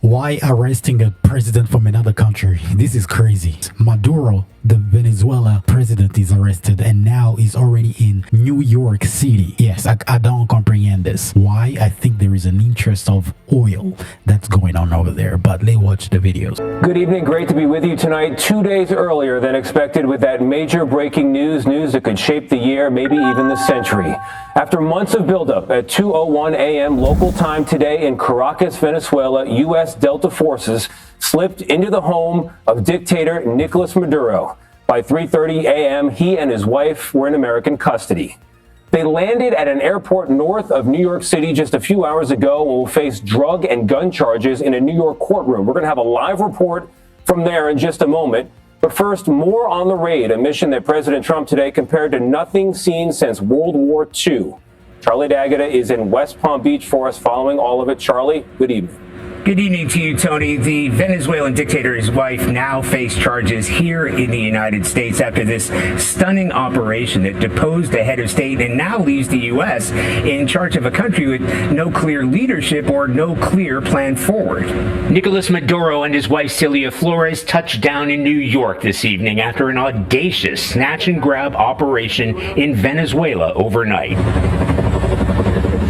Why arresting a president from another country? This is crazy. Maduro, the Venezuela president, is arrested and now is already in New York City. Yes, I don't comprehend this. Why? I think there is an interest of oil that's going on over there, but let's watch the videos. Good evening. Great to be with you tonight. 2 days earlier than expected with that major breaking news that could shape the year, maybe even the century. After months of buildup, at 2:01 a.m. local time today in Caracas, Venezuela, U.S. Delta forces slipped into the home of dictator Nicolas Maduro. By 3:30 a.m., he and his wife were in American custody. They landed at an airport north of New York City just a few hours ago and will face drug and gun charges in a New York courtroom. We're going to have a live report from there in just a moment. But first, more on the raid, a mission that President Trump today compared to nothing seen since World War II. Charlie D'Agata is in West Palm Beach for us following all of it. Charlie, good evening. Good evening to you, Tony. The Venezuelan dictator's wife now face charges here in the United States after this stunning operation that deposed the head of state and now leaves the U.S. in charge of a country with no clear leadership or no clear plan forward. Nicolas Maduro and his wife Celia Flores touched down in New York this evening after an audacious snatch-and-grab operation in Venezuela overnight.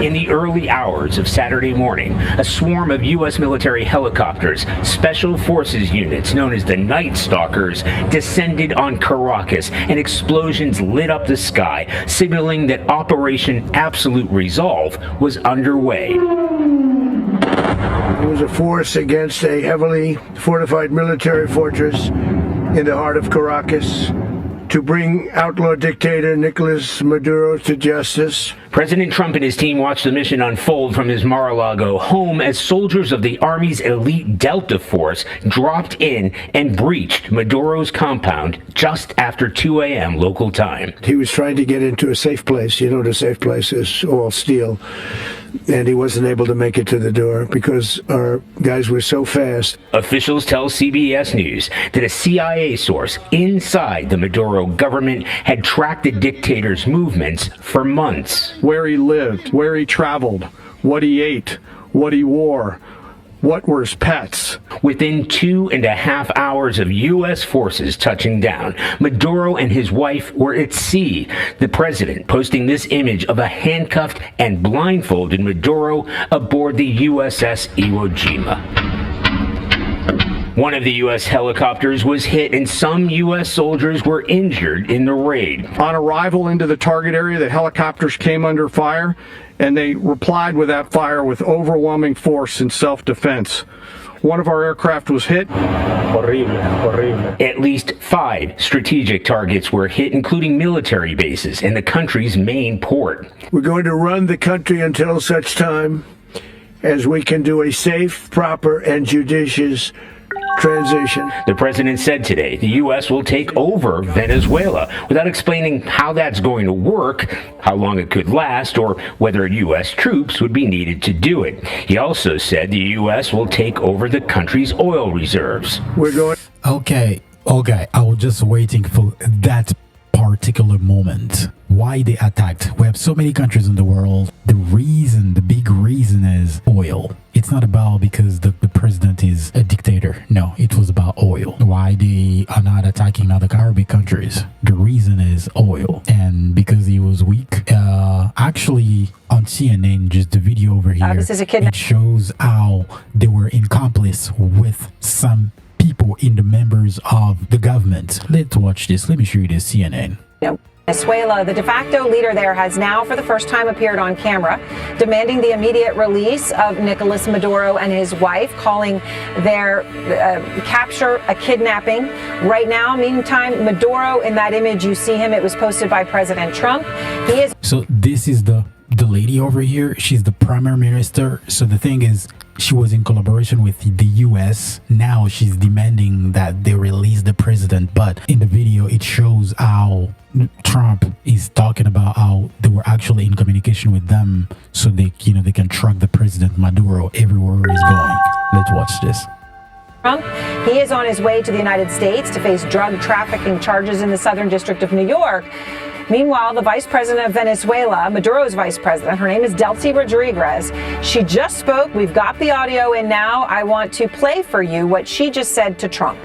In the early hours of Saturday morning, a swarm of U.S. military helicopters, special forces units known as the Night Stalkers, descended on Caracas, and explosions lit up the sky, signaling that Operation Absolute Resolve was underway. It was a force against a heavily fortified military fortress in the heart of Caracas to bring outlaw dictator Nicolas Maduro to justice. President Trump and his team watched the mission unfold from his Mar-a-Lago home as soldiers of the Army's elite Delta Force dropped in and breached Maduro's compound just after 2 a.m. local time. He was trying to get into a safe place. You know, the safe place is all steel. And he wasn't able to make it to the door because our guys were so fast. Officials tell CBS News that a CIA source inside the Maduro government had tracked the dictator's movements for months. Where he lived, where he traveled, what he ate, what he wore, what were his pets. Within 2.5 hours of U.S. forces touching down, Maduro and his wife were at sea. The president posting this image of a handcuffed and blindfolded Maduro aboard the USS Iwo Jima. One of the U.S. helicopters was hit and some U.S. soldiers were injured in the raid. On arrival into the target area, the helicopters came under fire, and they replied with that fire with overwhelming force in self-defense. One of our aircraft was hit. At least 5 strategic targets were hit, including military bases and the country's main port. We're going to run the country until such time as we can do a safe, proper, and judicious transition. The president said today the U.S. will take over Venezuela without explaining how that's going to work, how long it could last, or whether U.S. troops would be needed to do it. He also said the U.S. will take over the country's oil reserves. We're going... Okay, I was just waiting for that particular moment. Why they attacked? We have so many countries in the world. The big reason is oil. It's not about because the president is a dictator. No, it was about oil. Why they are not attacking other Arabic countries? The reason is oil. And because he was weak, actually on CNN, just the video over here, this is a kid. It shows how they were in accomplice with some people in the members of the government. Let's watch this. Let me show you this CNN. Venezuela, the de facto leader there, has now for the first time appeared on camera demanding the immediate release of Nicolas Maduro and his wife, calling their capture a kidnapping. Right now, meantime, Maduro, in that image you see him, it was posted by President Trump. He is... So this is the lady over here. She's the primary minister. So the thing is, she was in collaboration with the US. Now she's demanding that they release the president. But in the video, it shows how Trump is talking about how they were actually in communication with them so they can track the president Maduro everywhere he's going. Let's watch this. Trump, he is on his way to the United States to face drug trafficking charges in the Southern District of New York. Meanwhile, the vice president of Venezuela, Maduro's vice president, her name is Delcy Rodriguez. She just spoke. We've got the audio in now. I want to play for you what she just said to Trump.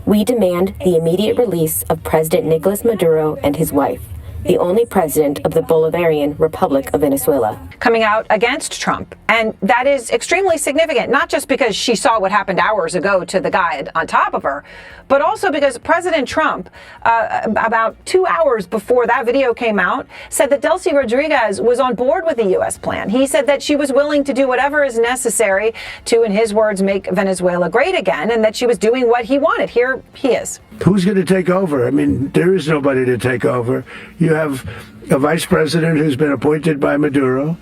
We demand the immediate release of President Nicolas Maduro and his wife, the only president of the Bolivarian Republic of Venezuela. Coming out against Trump. And that is extremely significant, not just because she saw what happened hours ago to the guy on top of her, but also because President Trump, about 2 hours before that video came out, said that Delcy Rodriguez was on board with the U.S. plan. He said that she was willing to do whatever is necessary to, in his words, make Venezuela great again, and that she was doing what he wanted. Here he is. Who's going to take over? I mean, there is nobody to take over. You have a vice president who's been appointed by Maduro,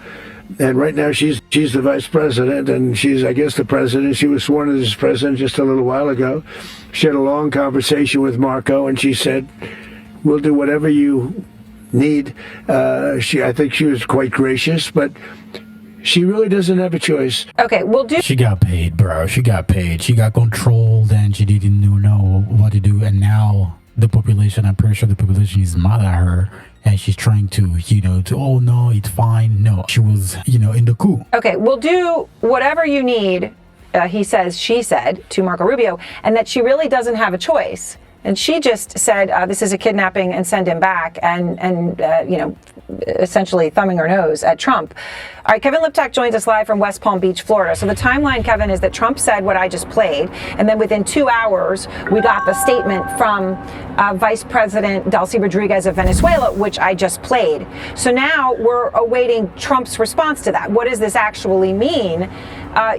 and right now she's the vice president, and she's, I guess, the president. She was sworn in as president just a little while ago. She had a long conversation with Marco, and she said, we'll do whatever you need. I think she was quite gracious, but she really doesn't have a choice. Okay, we'll do. She got paid, bro. She got paid. She got controlled, and she didn't know what to do. And now the population, I'm pretty sure the population is mad at her. And she's trying to, oh no, it's fine. No, she was, in the coup. Okay, we'll do whatever you need, she said to Marco Rubio, and that she really doesn't have a choice. And she just said, this is a kidnapping and send him back, and essentially thumbing her nose at Trump. All right, Kevin Liptak joins us live from West Palm Beach, Florida. So the timeline, Kevin, is that Trump said what I just played, and then within 2 hours, we got the statement from Vice President Delcy Rodriguez of Venezuela, which I just played. So now we're awaiting Trump's response to that. What does this actually mean?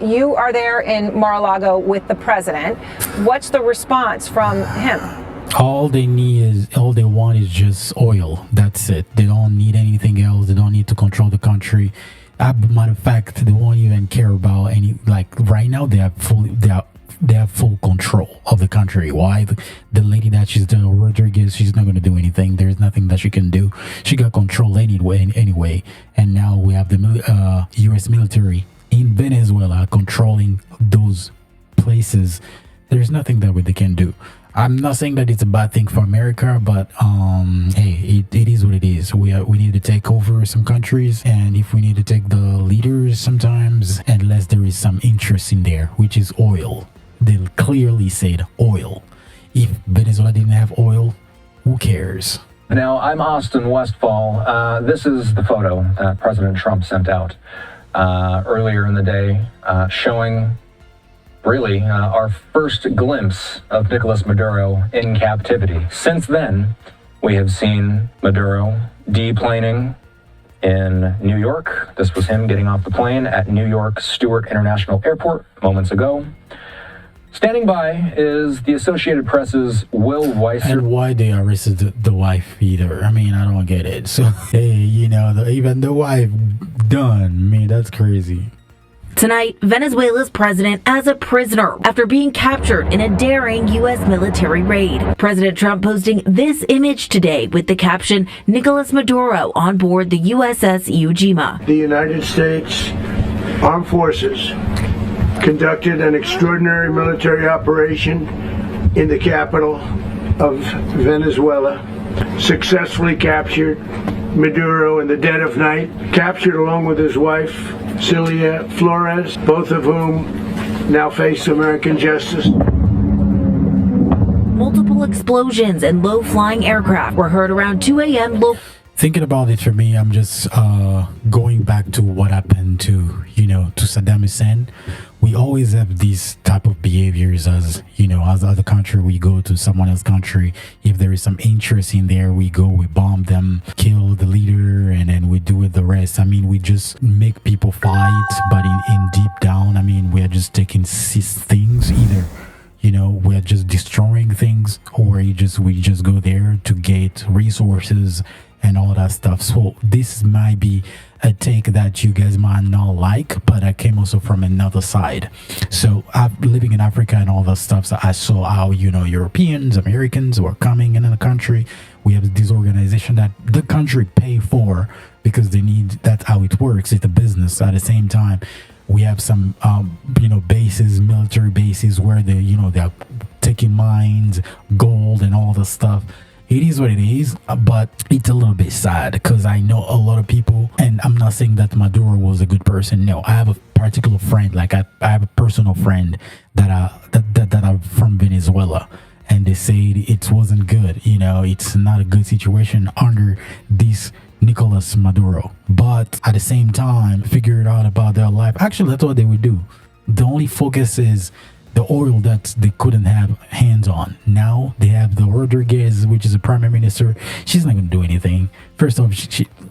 You are there in Mar-a-Lago with the president. What's the response from him? All they want is just oil. That's it. They don't need anything else. They don't need to control the country. Matter of fact, they won't even care about any. Like right now, they have full control of the country. Why? The lady that she's the Rodriguez, she's not going to do anything. There's nothing that she can do. She got control anyway. And now we have the U.S. military in Venezuela controlling those places. There's nothing that they can do. I'm not saying that it's a bad thing for America, but hey, it is what it is. We need to take over some countries, and if we need to take the leaders sometimes, unless there is some interest in there, which is oil. They clearly said oil. If Venezuela didn't have oil, who cares? Now, I'm Austin Westfall. This is the photo that President Trump sent out earlier in the day, showing really our first glimpse of Nicolas Maduro in captivity. Since then, we have seen Maduro deplaning in New York. This was him getting off the plane at New York Stewart International Airport moments ago. Standing by is the Associated Press's Will Weiser. And why they arrested the wife either? I mean, I don't get it. So, hey, even the wife done. I mean, that's crazy. Tonight, Venezuela's president as a prisoner after being captured in a daring U.S. military raid. President Trump posting this image today with the caption, Nicolas Maduro on board the USS Iwo Jima. The United States Armed Forces conducted an extraordinary military operation in the capital of Venezuela, successfully captured Maduro in the dead of night, captured along with his wife, Celia Flores, both of whom now face American justice. Multiple explosions and low-flying aircraft were heard around 2 a.m. Thinking about it, for me, I'm just going back to what happened to Saddam Hussein. We always have these type of behaviors as other country. We go to someone else's country. If there is some interest in there, we go, we bomb them, kill the leader, and then we do with the rest. I mean, we just make people fight, but in deep down, I mean, we're just taking things either. We're just destroying things, or we just go there to get resources and all that stuff. So this might be a take that you guys might not like, but I came also from another side. So I'm living in Africa and all that stuff, so I saw how Europeans, Americans were coming into the country. We have this organization that the country pay for because they need. That's how it works. It's a business. At the same time, we have some bases, military bases, where they're taking mines, gold, and all the stuff. it is what it is, but it's a little bit sad because I know a lot of people, and I'm not saying that Maduro was a good person. No, I have a particular friend, like I have a personal friend that are from Venezuela, and they said it wasn't good. You know, it's not a good situation under this Nicolas Maduro. But at the same time, figure it out about their life. Actually, that's what they would do. The only focus is the oil that they couldn't have hands on. Now they have the Rodriguez, which is a prime minister. She's not going to do anything. First off,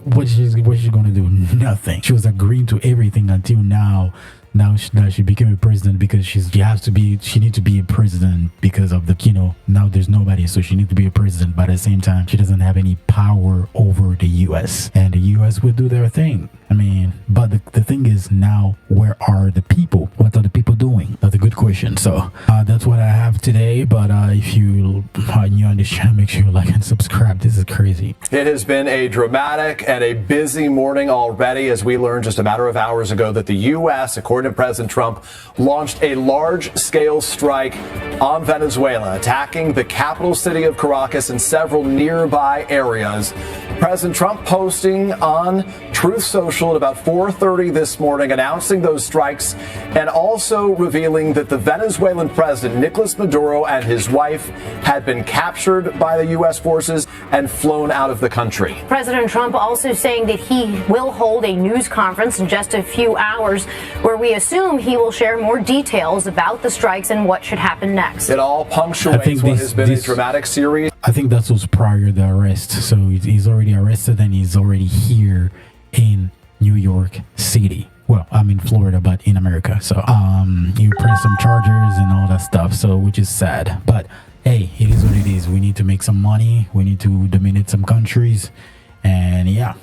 what's she going to do? Nothing. She was agreeing to everything until now. Now she became a president because she needs to be a president because of the, now there's nobody, so she needs to be a president, but at the same time she doesn't have any power over the US, and the US will do their thing. I mean, but the thing is, now where are the people? What are the people doing? That's a good question. So that's what I have today. But if you are new on this channel, make sure you like and subscribe. This is crazy. It has been a dramatic and a busy morning already, as we learned just a matter of hours ago that the U.S., according to President Trump, launched a large-scale strike on Venezuela, attacking the capital city of Caracas and several nearby areas. President Trump posting on Truth Social at about 4:30 this morning, announcing those strikes and also revealing that the Venezuelan president, Nicolas Maduro, and his wife had been captured by the U.S. forces and flown out of the country. President Trump also saying that he will hold a news conference in just a few hours where we assume he will share more details about the strikes and what should happen next. It all punctuates what has been a dramatic series. I think that was prior to the arrest. So he's already arrested and he's already here in New York City. Well, I'm in Florida, but in America. So you press some charges and all that stuff. So which is sad. But hey, it is what it is. We need to make some money. We need to dominate some countries. And yeah.